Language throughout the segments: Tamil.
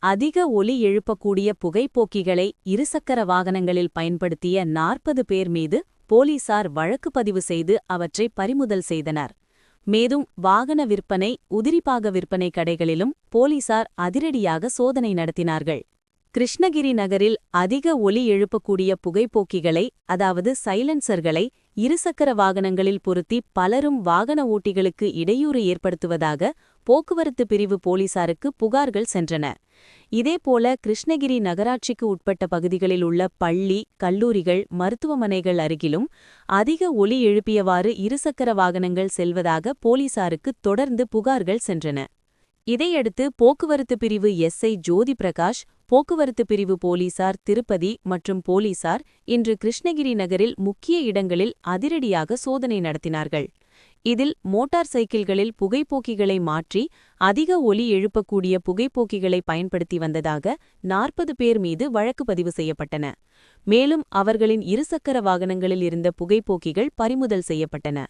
அதிக ஒலி எழுப்பக்கூடிய புகைப்போக்கிகளை இருசக்கர வாகனங்களில் பயன்படுத்திய 40 பேர் மீது போலீசார் வழக்கு பதிவு செய்து அவற்றை பறிமுதல் செய்தனர். மேலும் வாகன விற்பனை, உதிரிபாக விற்பனை கடைகளிலும் போலீசார் அதிரடியாக சோதனை நடத்தினார்கள். கிருஷ்ணகிரி நகரில் அதிக ஒலி எழுப்பக்கூடிய புகைப்போக்கிகளை, அதாவது சைலன்சர்களை இருசக்கர வாகனங்களில் பொருத்தி பலரும் வாகன ஓட்டிகளுக்கு இடையூறு ஏற்படுத்துவதாக போக்குவரத்து பிரிவு போலீசாருக்கு புகார்கள் சென்றன. இதேபோல கிருஷ்ணகிரி நகராட்சிக்கு உட்பட்ட பகுதிகளில் உள்ள பள்ளி, கல்லூரிகள், மருத்துவமனைகள் அருகிலும் அதிக ஒலி எழுப்பியவாறு இருசக்கர வாகனங்கள் செல்வதாக போலீசாருக்கு தொடர்ந்து புகார்கள் சென்றன. இதையடுத்து போக்குவரத்து பிரிவு எஸ்ஐ ஜோதி பிரகாஷ், போக்குவரத்து பிரிவு போலீசார் திருப்பதி மற்றும் போலீசார் இன்று கிருஷ்ணகிரி நகரில் முக்கிய இடங்களில் அதிரடியாக சோதனை நடத்தினார்கள். இதில் மோட்டார் சைக்கிள்களில் புகைப்போக்கிகளை மாற்றி அதிக ஒலி எழுப்பக்கூடிய புகைப்போக்கிகளை பயன்படுத்தி வந்ததாக 40 பேர் மீது வழக்கு பதிவு செய்யப்பட்டன. மேலும் அவர்களின் இருசக்கர வாகனங்களில் இருந்த புகைப்போக்கிகள் பறிமுதல் செய்யப்பட்டன.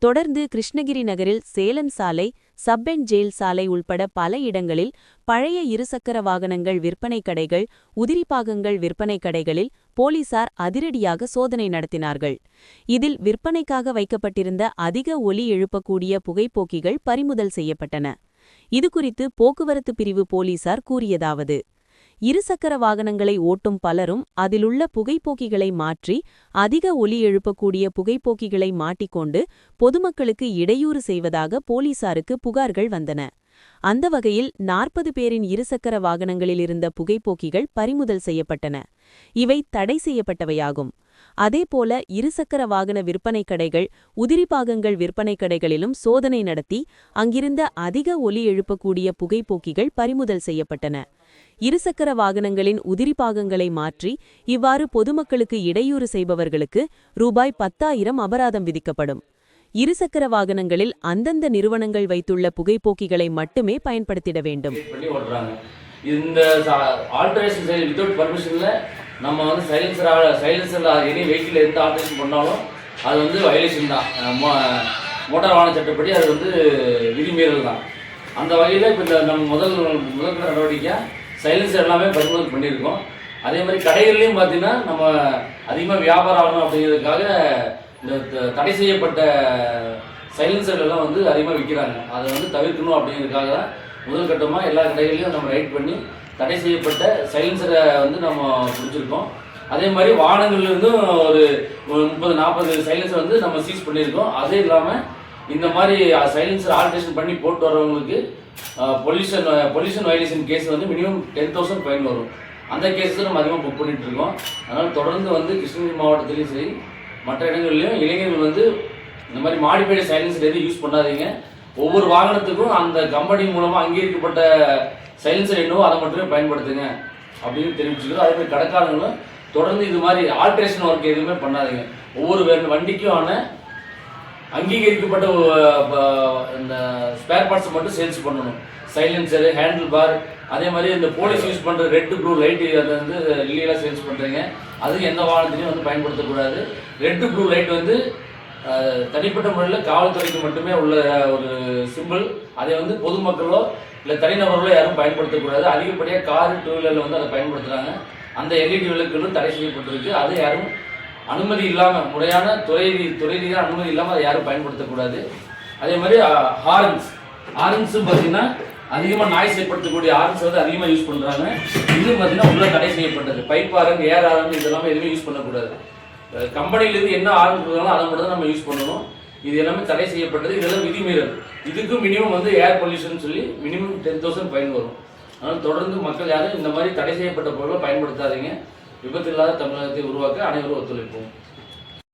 தொடர்ந்து கிருஷ்ணகிரி நகரில் சேலம் சாலை, சப் அண்ட் ஜெயில் சாலை உள்பட பல இடங்களில் பழைய இருசக்கர வாகனங்கள் விற்பனை கடைகள், உதிரிபாகங்கள் விற்பனை கடைகளில் போலீசார் அதிரடியாக சோதனை நடத்தினார்கள். இதில் விற்பனைக்காக வைக்கப்பட்டிருந்த அதிக ஒலி எழுப்பக்கூடிய புகைப்போக்கிகள் பறிமுதல் செய்யப்பட்டன. இதுகுறித்து போக்குவரத்து பிரிவு போலீசார் கூறியதாவது: இருசக்கர வாகனங்களை ஓட்டும் பலரும் அதிலுள்ள புகைப்போக்கிகளை மாற்றி அதிக ஒலி எழுப்பக்கூடிய புகைப்போக்கிகளை மாட்டிக்கொண்டு பொதுமக்களுக்கு இடையூறு செய்வதாக போலீசாருக்கு புகார்கள் வந்தன. அந்த வகையில் 40 பேரின் இருசக்கர வாகனங்களில் இருந்த புகைப்போக்கிகள் பறிமுதல் செய்யப்பட்டன. இவை தடை செய்யப்பட்டவையாகும். அதேபோல இருசக்கர வாகன விற்பனை கடைகள், உதிரிபாகங்கள் விற்பனை கடைகளிலும் சோதனை நடத்தி அங்கிருந்த அதிக ஒலி எழுப்பக்கூடிய புகைப்போக்கிகள் பறிமுதல் செய்யப்பட்டன. இருசக்கர வாகனங்களின் உதிரிபாகங்களை மாற்றி இவ்வாறு பொதுமக்களுக்கு இடையூறு செய்பவர்களுக்கு ரூபாய் 10,000 அபராதம் விதிக்கப்படும். இருசக்கர வாகனங்களில் அந்தந்த நிறுவனங்கள் வைத்துள்ள புகைப்போக்கிகளை மட்டுமே பயன்படுத்திட வேண்டும். இந்த ஆல்டரேஷன் சைடு வித்தவுட் பர்மிஷன்ல நம்ம வந்து சைலன்சர்ல எனி வெஹிக்கிள் எந்த ஆல்டரேஷன் பண்ணாலும் அது வந்து வயலேஷன் தான். மோட்டார் வாகன சட்டப்படி அது வந்து விதிமீறல் தான். அந்த வகையில் இப்போ இந்த நம்ம முதல் நடவடிக்கையாக சைலன்சர் எல்லாமே பறிமுதல் பண்ணியிருக்கோம். அதே மாதிரி கடைகள்லையும் பார்த்தீங்கன்னா நம்ம அதிகமாக வியாபாரம் ஆகணும் அப்படிங்கிறதுக்காக இந்த தடை செய்யப்பட்ட சைலன்சர்கள்லாம் வந்து அதிகமாக விற்கிறாங்க. அதை வந்து தவிர்க்கணும் அப்படிங்கிறதுக்காக தான் முதல் கட்டமாக எல்லா கடைகளையும் நம்ம ரைட் பண்ணி தடை செய்யப்பட்ட சைலன்சரை வந்து நம்ம பிடிச்சிருக்கோம். அதே மாதிரி வாகனங்கள்லேருந்தும் ஒரு 30-40 சைலன்சர் வந்து நம்ம சீஸ் பண்ணியிருக்கோம். அதே இல்லாமல் இந்த மாதிரி சைலன்சர் ஆல்ட்ரேஷன் பண்ணி போட்டு வரவங்களுக்கு பொல்யூஷன் வயலேஷன் கேஸ் வந்து மினிமம் 10,000 ஃபைன் வரும். அந்த கேஸை நம்ம அதிகமாக புக் பண்ணிட்டு இருக்கோம். அதனால் தொடர்ந்து வந்து கிருஷ்ணகிரி மாவட்டத்திலையும் சரி மற்ற இடங்கள்லையும் இளைஞர்கள் வந்து இந்த மாதிரி மாடிஃபைடு சைலன்சர் எதுவும் யூஸ் பண்ணாதீங்க. ஒவ்வொரு வாகனத்துக்கும் அந்த கம்பெனி மூலமாக அங்கீகரிக்கப்பட்ட சைலன்சர் என்னவோ அதை மட்டுமே பயன்படுத்துங்க அப்படின்னு தெரிவிச்சுக்கிறோம். அதே மாதிரி கடைக்காரங்களும் தொடர்ந்து இது மாதிரி ஆல்ட்ரேஷன் ஒர்க் எதுவுமே பண்ணாதீங்க. ஒவ்வொரு வண்டிக்கும் ஆன அங்கீகரிக்கப்பட்ட இந்த ஸ்பேர் பார்ட்ஸை மட்டும் சேல்ஸ் பண்ணணும். சைலன்சரு, ஹேண்டில் பார், அதே மாதிரி இந்த போலீஸ் யூஸ் பண்ணுற ரெட் ப்ளூ லைட்டு அதை வந்து இல்லீகலாக சேல்ஸ் பண்ணுறீங்க. அது எந்த வாகனத்திலையும் வந்து பயன்படுத்தக்கூடாது. ரெட் ப்ளூ லைட் வந்து தனிப்பட்ட முறையில் காவல்துறைக்கு மட்டுமே உள்ள ஒரு சிம்பிள். அதை வந்து பொதுமக்களோ இல்லை தனிநபர்களோ யாரும் பயன்படுத்தக்கூடாது. அதிகப்படியாக கார், 2 வீலரில் வந்து அதை பயன்படுத்துகிறாங்க. அந்த எல்இடி விளக்குகளும் தடை செய்யப்பட்டிருக்கு. அது யாரும் அனுமதி இல்லாமல், முறையான துறை ரீதியான அனுமதி இல்லாமல் அதை யாரும் பயன்படுத்தக்கூடாது. அதே மாதிரி ஹார்ன்ஸும் பார்த்தீங்கன்னா அதிகமாக நாய்ஸ் ஏற்படுத்தக்கூடிய ஹார்ன்ஸ் வந்து அதிகமாக யூஸ் பண்ணுறாங்க. இன்னும் பார்த்தீங்கன்னா உள்ள தடை செய்யப்பட்டது. பைப் ஹாரன், ஏர் ஹாரன் இதெல்லாமே எதுவுமே யூஸ் பண்ணக்கூடாது. கம்பெனிலேருந்து என்ன ஹார்ன் கொடுத்தாலும் அதை மட்டும் தான் நம்ம யூஸ் பண்ணணும். இது எல்லாமே தடை செய்யப்பட்டது. இதெல்லாம் விதிமீறல். இதுக்கும் மினிமம் வந்து ஏர் பொல்யூஷன் சொல்லி மினிமம் 10,000 ஃபைன் வரும். அதனால் தொடர்ந்து மக்கள் யாரும் இந்த மாதிரி தடை செய்யப்பட்ட பொருளை பயன்படுத்தாதீங்க. விபத்து இல்லாத தமிழகத்தை உருவாக்க அனைவரும் ஒத்துழைப்போம்.